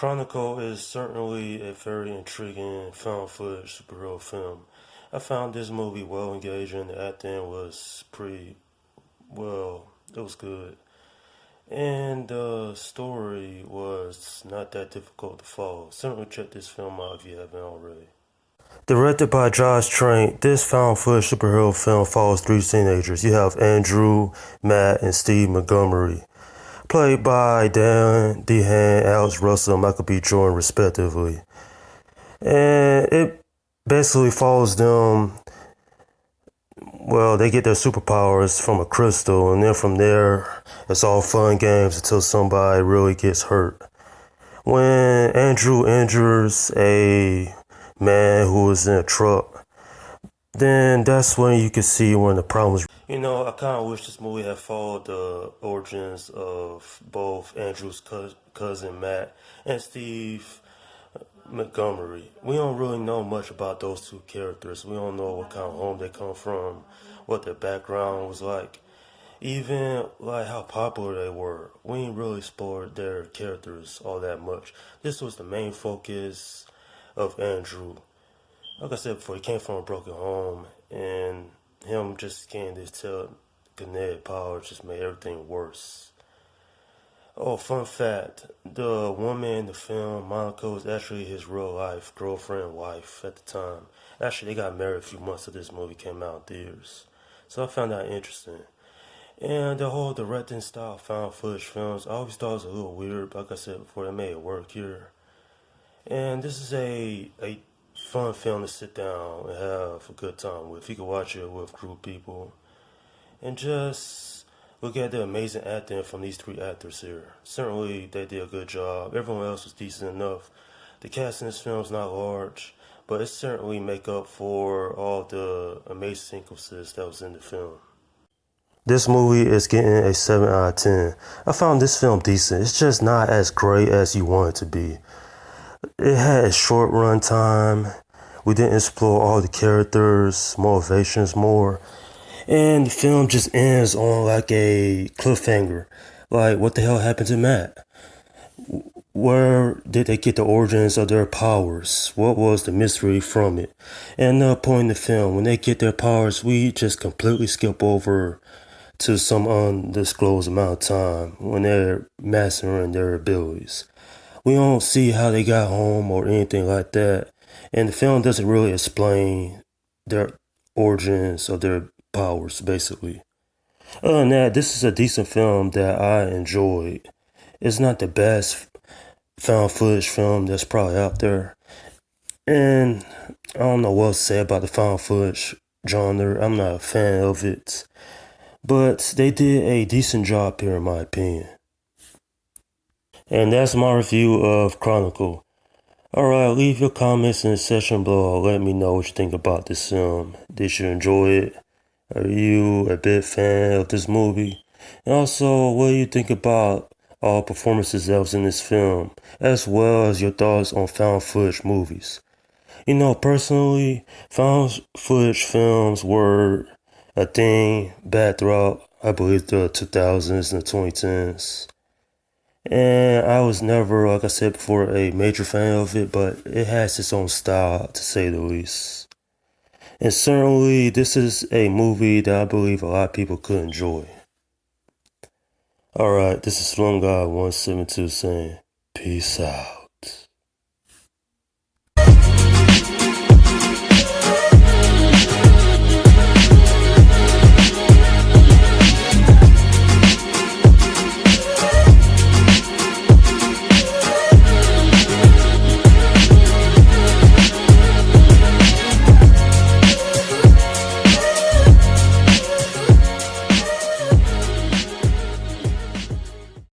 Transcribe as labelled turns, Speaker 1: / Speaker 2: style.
Speaker 1: Chronicle is certainly a very intriguing found footage superhero film. I found this movie well engaging. The acting was it was good. And the story was not that difficult to follow. Certainly check this film out if you haven't already. Directed by Josh Trank, this found footage superhero film follows three teenagers. You have Andrew, Matt, and Steve Montgomery, played by Dan Dehan, Alex Russell, and Michael B. Jordan, respectively. And it basically follows them. Well, they get their superpowers from a crystal, and then from there, it's all fun games until somebody really gets hurt. When Andrew injures a man who was in a truck, then that's when you can see when the problems. I kind of wish this movie had followed the origins of both Andrew's cousin Matt and Steve Montgomery. We don't really know much about those two characters. We don't know what kind of home they come from, what their background was like, even like how popular they were. We ain't really explored their characters all that much. This was the main focus of Andrew. Like I said before, he came from a broken home, and him just getting this telekinetic power just made everything worse. Oh, fun fact, the woman in the film, Monica, was actually his real life girlfriend and wife at the time. Actually, they got married a few months after this movie came out in theaters. So I found that interesting. And the whole directing style found footage films, I always thought it was a little weird, but like I said before, they made it work here. And this is a fun film to sit down and have a good time with. You can watch it with a group of people and just look at the amazing acting from these three actors here. Certainly, they did a good job. Everyone else was decent enough. The cast in this film is not large, but it certainly make up for all the amazing sequences that was in the film. This movie is getting a 7 out of 10. I found this film decent. It's just not as great as you want it to be. It had a short run time. We didn't explore all the characters' motivations more. And the film just ends on like a cliffhanger. Like, what the hell happened to Matt? Where did they get the origins of their powers? What was the mystery from it? And another point in the film, when they get their powers, we just completely skip over to some undisclosed amount of time when they're mastering their abilities. We don't see how they got home or anything like that. And the film doesn't really explain their origins of their powers, basically. Other than that, this is a decent film that I enjoyed. It's not the best found footage film that's probably out there. And I don't know what to say about the found footage genre. I'm not a fan of it. But they did a decent job here, in my opinion. And that's my review of Chronicle. Alright, leave your comments in the section below. Let me know what you think about this film. Did you enjoy it? Are you a big fan of this movie? And also, what do you think about all performances that was in this film, as well as your thoughts on found footage movies? Personally, found footage films were a thing back throughout, I believe, the 2000s and the 2010s. And I was never, like I said before, a major fan of it, but it has its own style, to say the least. And certainly, this is a movie that I believe a lot of people could enjoy. Alright, this is Slum God 172 saying, peace out.